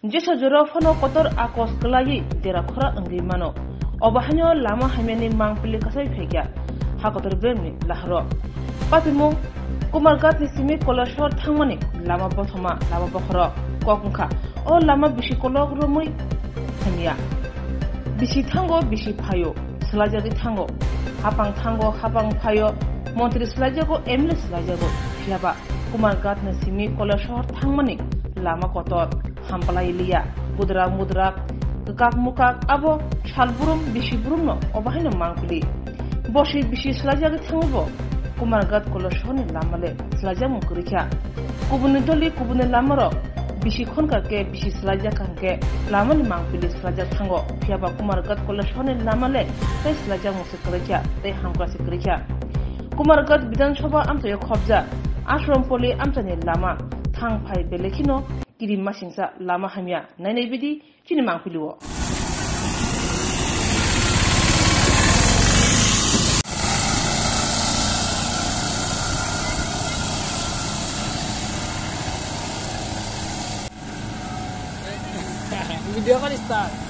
Jeso joro fono kotor akos kelayi dera khora angri mano. Obahanyo lama hameni mangpili kasai phegya. Ha kotor berni lahro. Patimo kumargat ni simi kolashor thangmani lama bothoma lama bokhro kokungkha o lama bishi kolog romui hamya. Bishi thango bishi phayo slajagi thango hapang phayo montri slajago emle slajago fiaba kumargat ni simi kolashor thangmani lama kotor hampalai liya mudra kekak mukak abo chalburum bishiburum no obahino mangpili boshi bishi slajagi thango kumargat kolashoni lamale slajamu kurikya kubuni doli kubuni lamaro bishi khonkarke bishi slaja kanke lamani mangpili slaja thango fiaba kumargat kolashoni lamale tai slajamu kurikya tai hamkra kurikya kumargat bidan sabha amta khobja ashram poli amtani lama thang phai belekino kiri masingsa lama hamya nainai bidi chini mangpiliwo Video kan start.